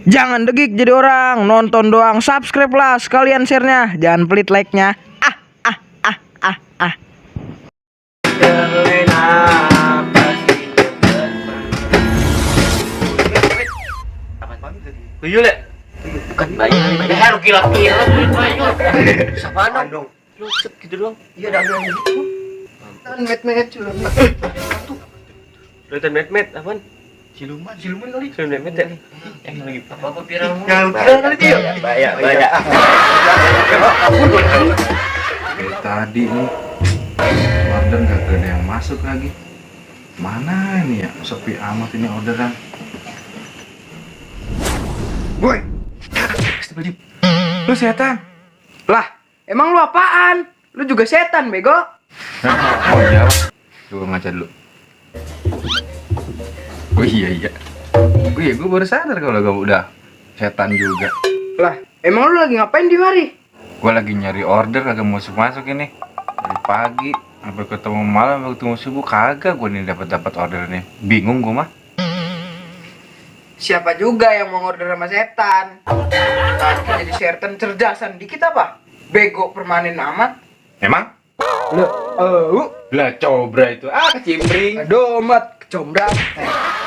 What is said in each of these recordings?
Jangan degik jadi orang, nonton doang, subscribe lah sekalian share-nya, jangan pelit like-nya. Tuyul ya? Bukan bayi, harus kira-kira Sapaan dong? Lu set gitu doang? Iya, ada gitu. Met-met cuy. Kelihatan met-met, apaan? Siluman kali. Siluman met ya? Yang lagi apa pirang? Yang pirang kali dia. Banyak. Dari tadi nih order gak ada yang masuk lagi. Mana ini ya? Sepi amat ini orderan. Boy, astagfirullahaladzim. Lu setan? Lah, emang lu apaan? Lu juga setan, bego. Oh iya. Coba ngaca dulu. Oh iya. Gue baru sadar kalau kamu udah setan juga. Lah, emang lu lagi ngapain di mari? Gue lagi nyari order kagak masuk ini. Dari pagi sampai ketemu malam, sampai ketemu subuh kagak gue nih dapat ordernya. Bingung gue mah. Siapa juga yang mau order sama setan? Tadi jadi setan cerdasan dikit apa? Bego permanen amat. Emang? Lah, Lah cobra itu. Kecimbring. aduh mat, kecombrak.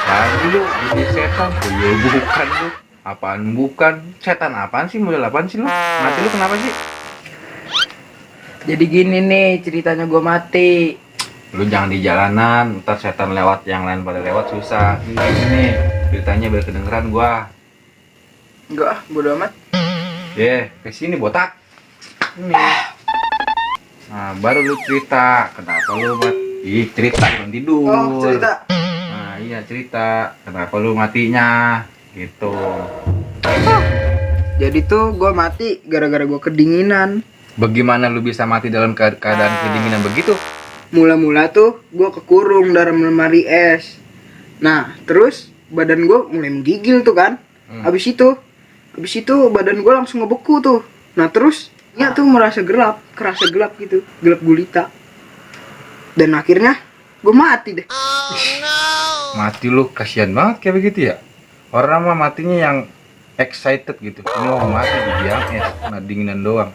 Lagi lu jadi setan. Oh iya bukan lu. Apaan bukan? Setan apaan sih? Model apaan sih lu? Mati lu kenapa sih? Jadi gini nih ceritanya, gue mati. Lu jangan di jalanan, ntar setan lewat, yang lain pada lewat susah. Ini ceritanya biar kedengeran gua. Enggak, bodo amat. Kesini botak. Ini. Nah, baru lu cerita. Kenapa lu mati? Cerita belum tidur. Oh, cerita. Nah, iya cerita. Kenapa lu matinya? Gitu. Jadi tuh gue mati gara-gara gue kedinginan. Bagaimana lu bisa mati dalam keadaan kedinginan begitu? Mula-mula tuh gue kekurung dalam lemari es. Nah, terus badan gue mulai menggigil tuh kan. Habis itu badan gue langsung ngebeku tuh. Nah, terus ya tuh kerasa gelap gitu, gelap gulita. Dan akhirnya gue mati deh. Mati lu, kasihan banget kayak begitu ya. Orang mah matinya yang excited gitu. Ini mau mati di biang es, nah dinginan doang.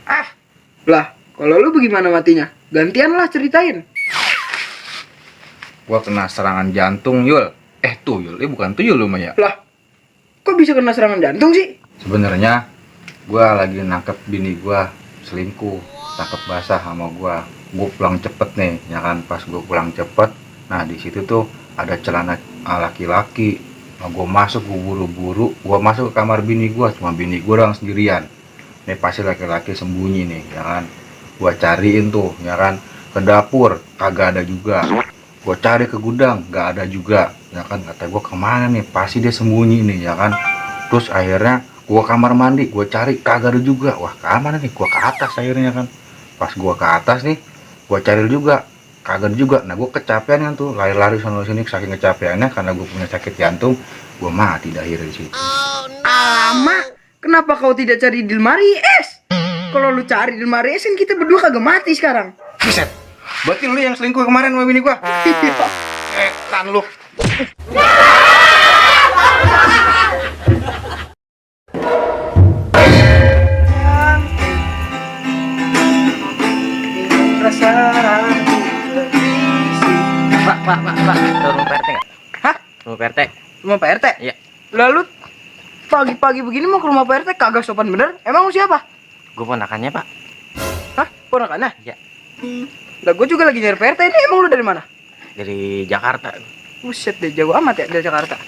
Lah, kalau lu bagaimana matinya? Gantian lah ceritain. Gua kena serangan jantung, Yul. Tuyul, bukan tuyul lu mah ya. Lah, kok bisa kena serangan jantung sih? Sebenarnya gua lagi nangkep bini gua selingkuh, tangkep basah sama gua. Gua pulang cepet nih, ya kan. Pas gua pulang cepet, nah di situ tuh ada celana laki-laki. Nah, gua masuk, gua buru-buru, gua masuk ke kamar bini gua, cuma bini gua doang sendirian. Ini pasti laki-laki sembunyi nih, ya kan. Gua cariin tuh, ya kan, ke dapur, kagak ada juga. Gua cari ke gudang, nggak ada juga, ya kan. Kata gua kemana nih, pasti dia sembunyi nih, ya kan. Terus akhirnya gua kamar mandi, gua cari, kagak ada juga. Wah, kemana nih? Gua ke atas akhirnya kan. Pas gua ke atas nih, gua cari juga, kagak ada juga. Nah, gua kecapean kan tuh, lari-lari sana sini saking kecapeannya karena gua punya sakit jantung. Gua mati dah akhirnya di situ. Alamak, kenapa kau tidak cari di lemari es? Kalau lu cari di lemari es kan kita berdua kagak mati sekarang. Buset, berarti lu yang selingkuh kemarin sama bini gua? Kan lu. Pak. Tahu rumah PRT nggak? Hah? Rumah PRT? Rumah Pak RT? Iya. Lalu pagi-pagi begini mau ke rumah Pak RT kagak sopan bener? Emang lu siapa? Gue ponakannya, Pak. Hah? Ponakannya? Iya. Lah gue juga lagi nyari Pak RT ini. Emang lu dari mana? Dari Jakarta. Buset deh, jauh amat ya dari Jakarta.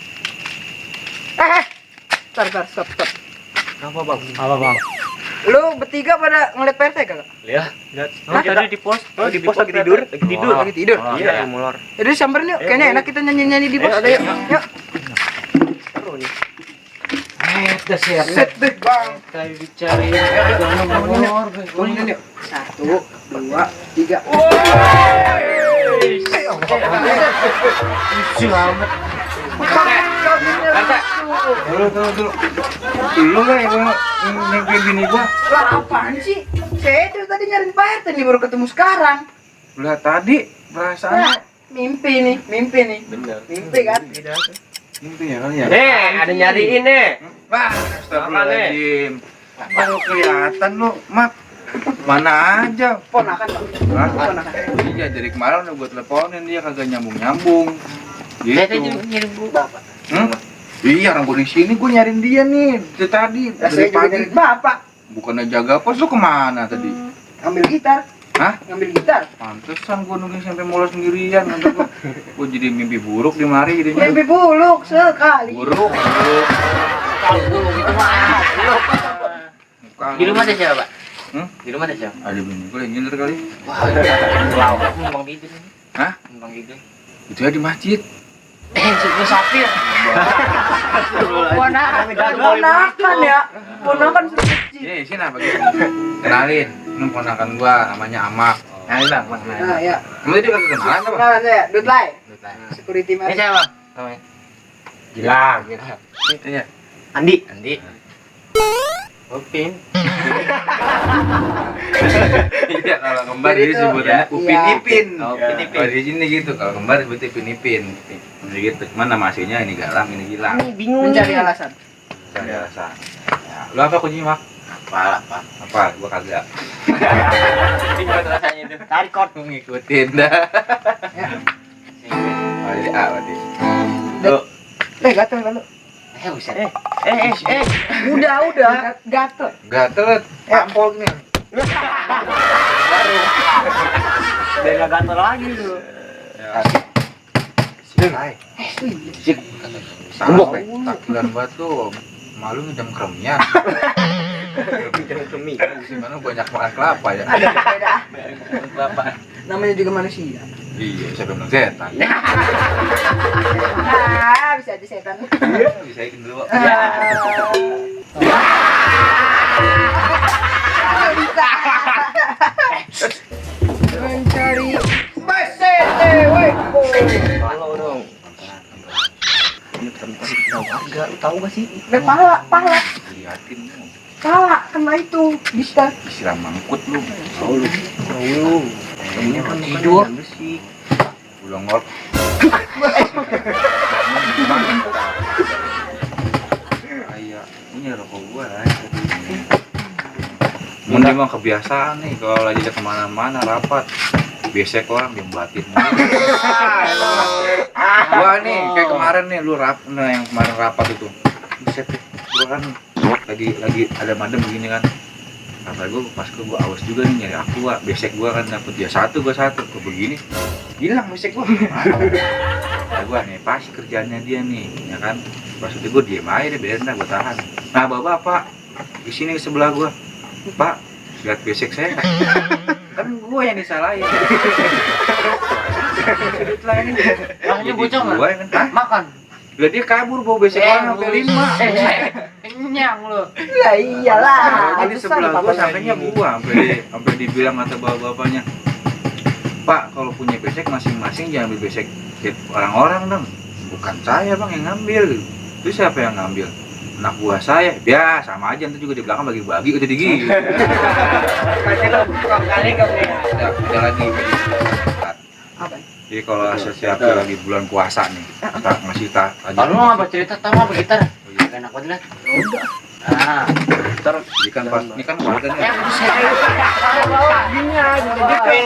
Stop. Apa, Bang? Apa, Bang? Lu bertiga pada ngeliat Pak RT kagak? Lihat. Hah? Jadi di pos. Di pos lagi tidur. Lagi tidur? Iya, mulor. Jadi samperin yuk, kayaknya enak kita nyanyi-nyanyi di pos. Ayo, Ada yuk. ayo. Yuk. Seru nih. Udah siap. Set deh, Bang. Kayak dicari. Bangunin yuk. 1, 2, 3. Selamat. Dulu. Lu kan yang nyengkel bini gua. Lah apaan sih? Saya dari tadi nyariin Pak RT nih baru ketemu sekarang. Lah tadi Nah, perasaan mimpi nih. Bener. Mimpi kan? Itu ya kali ya. Ada nyariin nih. Wah, astagfirullahaladzim. Baru kelihatan lu, Mat. Mana aja. Ponakan bang. Hah? Ponakan. Iya, dari kemarin udah gue teleponin dia kagak nyambung-nyambung. Saya Gitu. ngirim bu bapak. Iya, orang gue di sini gue nyariin dia nih. Dari tadi, Saya dari juga dari pagi. bapak. Bukannya jaga pos lu kemana tadi? Ambil gitar. Hah? Ngambil gitar. Pantesan gue nungguin sampai mulas sendirian. Gue jadi mimpi buruk di mari jadinya. Mimpi buluk sekali. Buruk. Kalau burung itu mah. Di rumah ada siapa, Pak? Di rumah ada siapa? Ada bini gue yang nyindir kali. Wah, wow, numpang tidur. Hah? Numpang tidur. Itu ya di masjid. Sudah sapir. Ponakan ya. Ponakan sekecil. Iya, sini apa gitu? Kenalin, ini ponakan gua namanya Amak. Kenalin Bang, Nah ya. Kamu tadi kagak kenalan apa? Nah saya Dudlay. Security Ini man. siapa? Namanya? Gilang. Itu ya. Andi. Upin. Iya, kalau kembar Jadi jadi tuh, sebutannya ya, Upin iya. Ipin. Oh, Upin Ipin. Kalau di sini gitu, kalau kembar sebutnya Upin Ipin. Gitu. Cuman nama aslinya ini Galang, ini Gilang. Ini bingung. Mencari alasan. Cari alasan. Ya, lu apa kuncinya, Mak? Apa? Apa? Gua kagak. Gimana rasanya itu? Tarik kot. Ngikutin dah. Ya. Oh, jadi A berarti. Gatel lalu. Buset. Udah. Gatel. Gatel, tampol nih. Udah enggak gatel lagi lu. Sik. Tambok, takbiran banget tuh. Malu ngidam kremnya. Gimana banyak makan kelapa ya? Ada beda. Kelapa. Namanya juga manusia. Iya, saya bilang setan. Bisa aja setan. Bisa ikin dulu. Mencari basete, woi. Halo dong. Ini tempat tahu harga, lu tahu gak sih? Pala. Liatin lu. Pala kena itu bisa. Disiram mangkut lu. Ini kan tidur. Ulang ngor. Kayak ini rokok gua lah. Ini emang kebiasaan nih kalau lagi kemana-mana rapat. Besek orang yang batin. Gua nih kayak kemarin nih lu yang kemarin rapat itu. Buset, gua kan lagi ada madem begini kan. Kata gua pas gua awas juga nih nyari aqua, besek gua kan dapet dia satu, gua begini. Hilang besek gua. Nah, gua nih pas kerjaannya dia nih, ya kan. Pas itu gua diem aja deh, biarin dah gua tahan. Nah, bapak di sini sebelah gua. Pak, lihat besek saya. Kan gua yang disalahin. Sudut lain ini. Makanya bocor nggak? Gua yang kan. Hah? Makan. Lah dia kabur bawa besek orang sampai 5. Kenyang lu. Ya iyalah. Jadi sebelah gua sampainya gua sampai dibilang kata bapak-bapaknya, Pak, kalau punya besek masing-masing jangan ambil besek orang-orang dong. Bukan saya bang yang ngambil. Itu siapa yang ngambil? Anak buah saya. Ya sama aja, nanti juga di belakang bagi-bagi udah digigit. Masih lu kali kamu. Ada lagi. Apa? Jadi kalau setiap lagi bulan puasa nih, kita ngasih aja. Kalau lu apa cerita tahu apa gitar? Enak banget lah. Udah. Ntar ikan pas ini kan warga nih. Gini aja.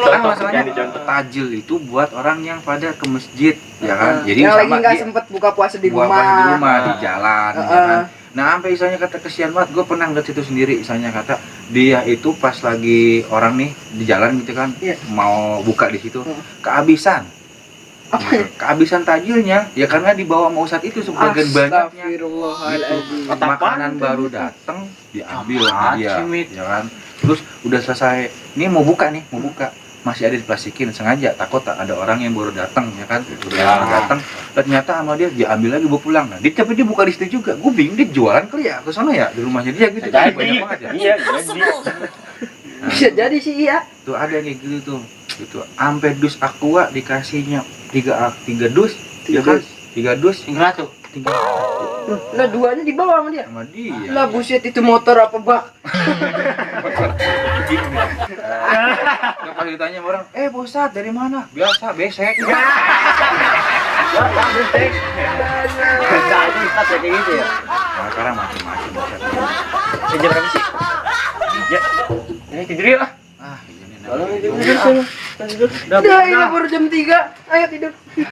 Kan masalahnya tajil itu buat orang yang pada ke masjid, ya kan? Jadi yang lagi sama nggak dia sempet buka puasa di buat rumah. di rumah di jalan, ya kan? Nah, sampai misalnya kata kesian banget, gue pernah ngeliat situ sendiri, misalnya kata dia itu pas lagi orang nih di jalan gitu kan, Iya. mau buka di situ, kehabisan. Apa ya? Kehabisan tajilnya, ya karena dibawa sama ustadz itu sebagian banyaknya. Astagfirullahaladzim. Makanan baru datang diambil sama dia, Apaan sih, ya kan? Terus udah selesai, ini mau buka, masih ada diplastikin sengaja, takut tak ada orang yang baru datang, ya kan? Udah datang, ternyata sama dia ambil lagi bawa pulang. Nah, tapi dia buka di situ juga. Gue bingung dia jualan kali ya ke sana ya di rumahnya dia gitu. Jadi. Banyak banget ya. Iya, jadi. Nah, Bisa jadi sih iya. tuh ada kayak gitu tuh. Gitu. Sampai dus aqua dikasihnya 3 dus, ya kan? 3 dus Tinggal tuh. Lah duanya dibawa sama dia. sama dia. Lah buset itu motor apa bak? Nah, pas ditanya sama orang, Bosat dari mana? Biasa, besek. Ustaz kayak gitu ya. Nah, sekarang macam-macam. Jam berapa sih? Ya. Ini tidur yuk. Ah, ini Kalau tidur. Udah, ini baru jam 3. Ayo tidur.